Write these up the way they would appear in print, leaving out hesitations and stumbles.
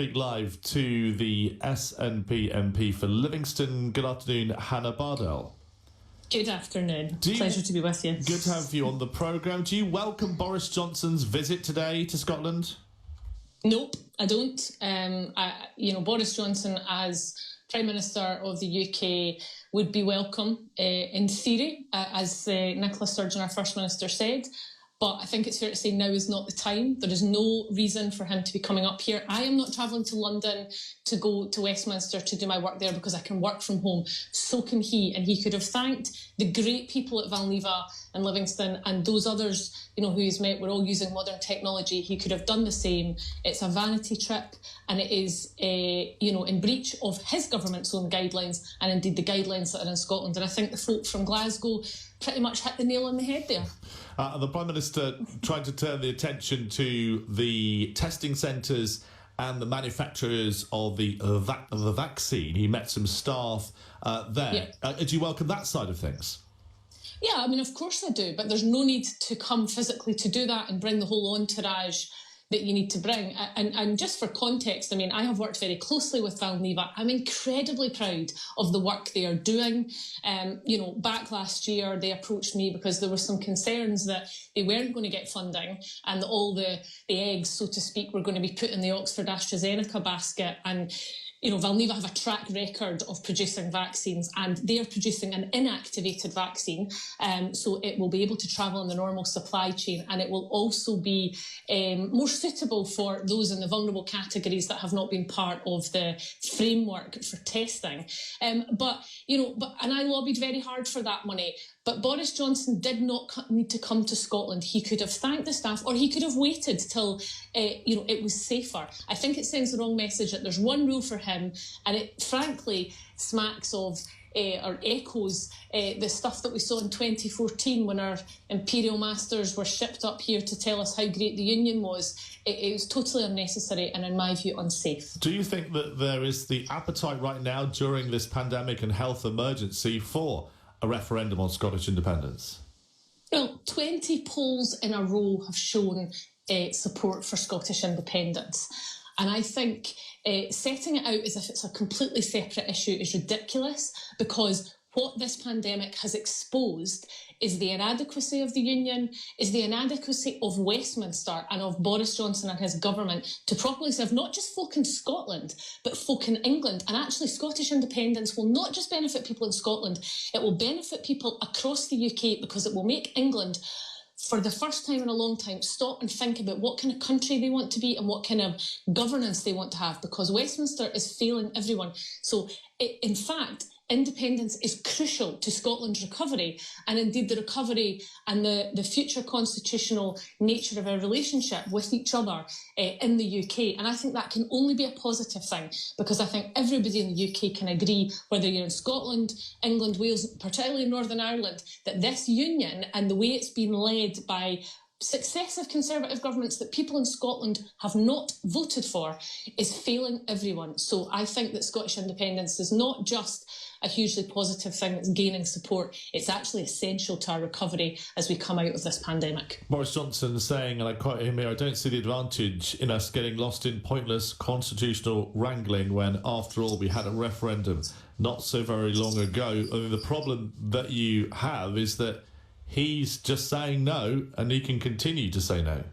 Speak live to the SNP MP for Livingston. Good afternoon, Hannah Bardell. Good afternoon. Pleasure to be with you. Good to have you on the programme. Do you welcome Boris Johnson's visit today to Scotland? Nope, I don't. Boris Johnson as Prime Minister of the UK would be welcome in theory, as Nicola Sturgeon, our First Minister, said. But I think it's fair to say now is not the time. There is no reason for him to be coming up here. I am not travelling to London to go to Westminster to do my work there because I can work from home. So can he. And he could have thanked the great people at Valneva and Livingston and those others, who he's met. We're all using modern technology. He could have done the same. It's a vanity trip and it is, in breach of his government's own guidelines and indeed the guidelines that are in Scotland. And I think the folk from Glasgow pretty much hit the nail on the head there. The Prime Minister tried to turn the attention to the testing centres and the manufacturers of the vaccine. He met some staff there. Yeah. Do you welcome that side of things? Yeah, of course I do, but there's no need to come physically to do that and bring the whole entourage that you need to bring. And just for context, I have worked very closely with Valneva. I'm incredibly proud of the work they are doing. Back last year, they approached me because there were some concerns that they weren't going to get funding and that all the eggs, so to speak, were going to be put in the Oxford AstraZeneca basket. And Valneva have a track record of producing vaccines and they are producing an inactivated vaccine. So it will be able to travel in the normal supply chain and it will also be more suitable for those in the vulnerable categories that have not been part of the framework for testing. And I lobbied very hard for that money. But Boris Johnson did not need to come to Scotland. He could have thanked the staff or he could have waited till, it was safer. I think it sends the wrong message that there's one rule for him and it frankly smacks of or echoes the stuff that we saw in 2014 when our imperial masters were shipped up here to tell us how great the union was. It was totally unnecessary and, in my view, unsafe. Do you think that there is the appetite right now during this pandemic and health emergency for a referendum on Scottish independence? Well, 20 polls in a row have shown support for Scottish independence. And I think setting it out as if it's a completely separate issue is ridiculous because what this pandemic has exposed is the inadequacy of the Union, is the inadequacy of Westminster and of Boris Johnson and his government to properly serve not just folk in Scotland, but folk in England. And actually, Scottish independence will not just benefit people in Scotland, it will benefit people across the UK because it will make England, for the first time in a long time, stop and think about what kind of country they want to be and what kind of governance they want to have, because Westminster is failing everyone. So, in fact, independence is crucial to Scotland's recovery and indeed the recovery and the future constitutional nature of our relationship with each other in the UK. And I think that can only be a positive thing because I think everybody in the UK can agree, whether you're in Scotland, England, Wales, particularly in Northern Ireland, that this union and the way it's been led by successive Conservative governments that people in Scotland have not voted for is failing everyone. So I think that Scottish independence is not just a hugely positive thing that's gaining support. It's actually essential to our recovery as we come out of this pandemic. Boris Johnson saying, and I quote him here, "I don't see the advantage in us getting lost in pointless constitutional wrangling when, after all, we had a referendum not so very long ago." The problem that you have is that he's just saying no and he can continue to say no.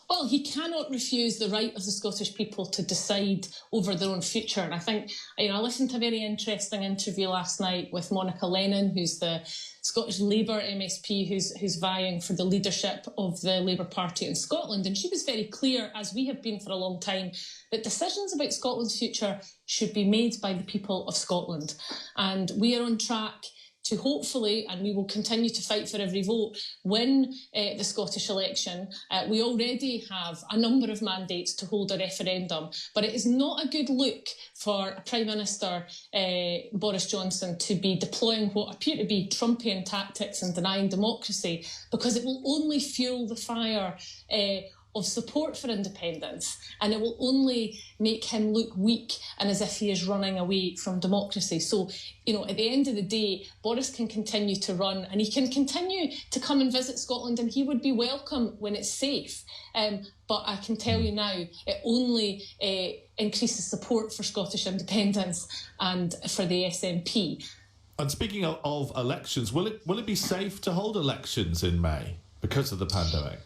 Well, he cannot refuse the right of the Scottish people to decide over their own future. And I think, I listened to a very interesting interview last night with Monica Lennon, who's the Scottish Labour MSP, who's vying for the leadership of the Labour Party in Scotland. And she was very clear, as we have been for a long time, that decisions about Scotland's future should be made by the people of Scotland. And we are on track to hopefully, and we will continue to fight for every vote, win the Scottish election. We already have a number of mandates to hold a referendum, but it is not a good look for Prime Minister Boris Johnson to be deploying what appear to be Trumpian tactics and denying democracy, because it will only fuel the fire of support for independence, and it will only make him look weak and as if he is running away from democracy. So, at the end of the day, Boris can continue to run, and he can continue to come and visit Scotland, and he would be welcome when it's safe. But I can tell you now, it only increases support for Scottish independence and for the SNP. And speaking of elections, will it be safe to hold elections in May because of the pandemic?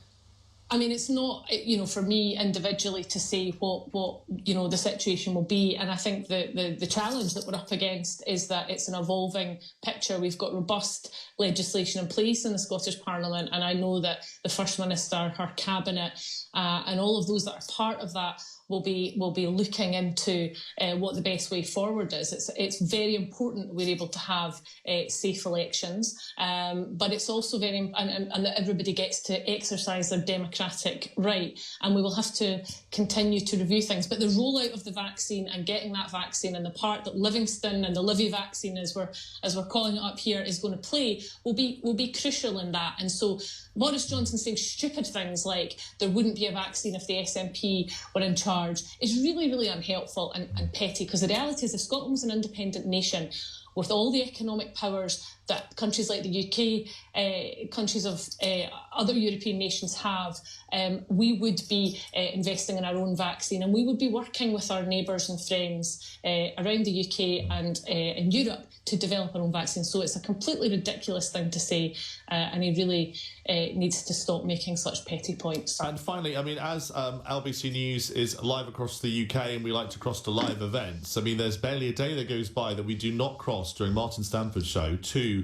I mean, it's not, for me individually to say what the situation will be. And I think the challenge that we're up against is that it's an evolving picture. We've got robust legislation in place in the Scottish Parliament. And I know that the First Minister, her cabinet, and all of those that are part of that will be looking into what the best way forward is. It's very important that we're able to have safe elections, but it's also very and that everybody gets to exercise their democratic right. And we will have to continue to review things. But the rollout of the vaccine and getting that vaccine, and the part that Livingston and the Livy vaccine, as we're calling it up here, is going to play will be crucial in that. And so Boris Johnson saying stupid things like there wouldn't be a vaccine if the SNP were in charge is really, really unhelpful and petty, because the reality is if Scotland was an independent nation with all the economic powers that countries like the UK, countries of other European nations have, we would be investing in our own vaccine, and we would be working with our neighbours and friends around the UK and in Europe to develop our own vaccine. So it's a completely ridiculous thing to say, and he really needs to stop making such petty points. And finally, I mean, as LBC News is live across the UK and we like to cross to live events, I mean, there's barely a day that goes by that we do not cross during Martin Stanford's show to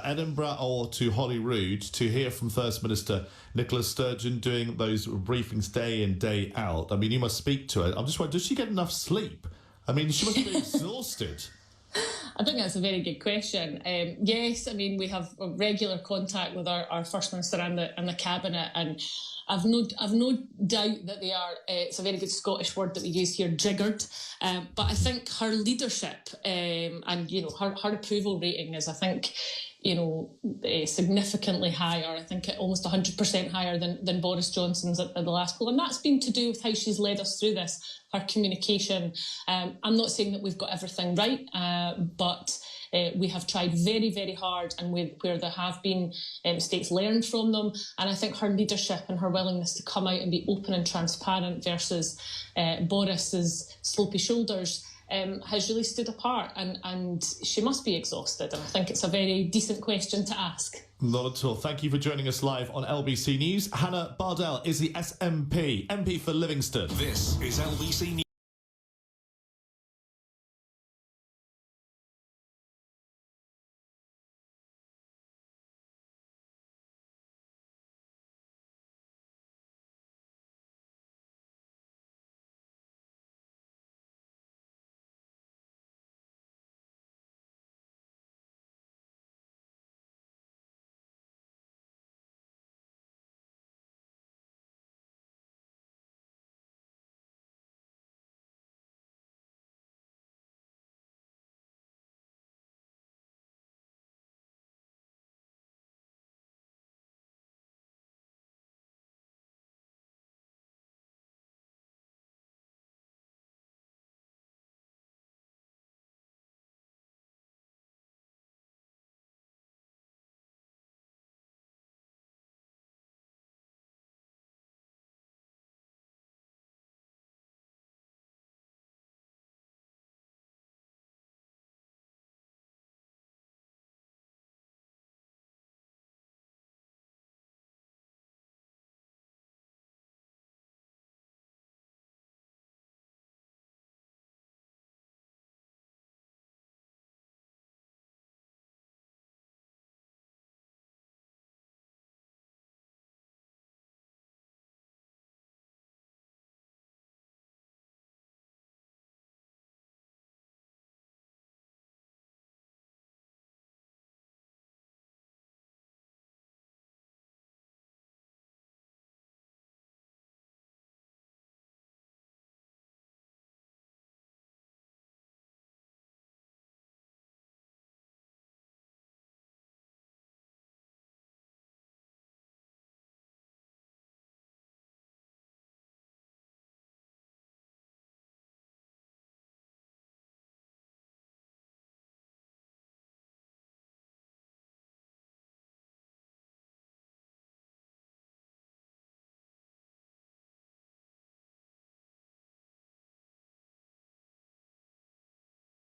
Edinburgh or to Holyrood to hear from First Minister Nicola Sturgeon doing those briefings day in, day out. I mean, you must speak to her. I'm just wondering, does she get enough sleep? I mean, she must be exhausted. I think that's a very good question. Yes, I mean, we have regular contact with our First Minister and the Cabinet, and I've no doubt that they are, it's a very good Scottish word that we use here, jiggered. But I think her leadership and, her approval rating is, I think, significantly higher. I think almost 100% higher than Boris Johnson's at the last poll. And that's been to do with how she's led us through this, her communication. I'm not saying that we've got everything right, but we have tried very, very hard, and where there have been mistakes, learned from them. And I think her leadership and her willingness to come out and be open and transparent versus Boris's slopey shoulders has really stood apart, and she must be exhausted. And I think it's a very decent question to ask. Not at all. Thank you for joining us live on LBC News. Hannah Bardell is the SNP MP for Livingston. This is LBC News.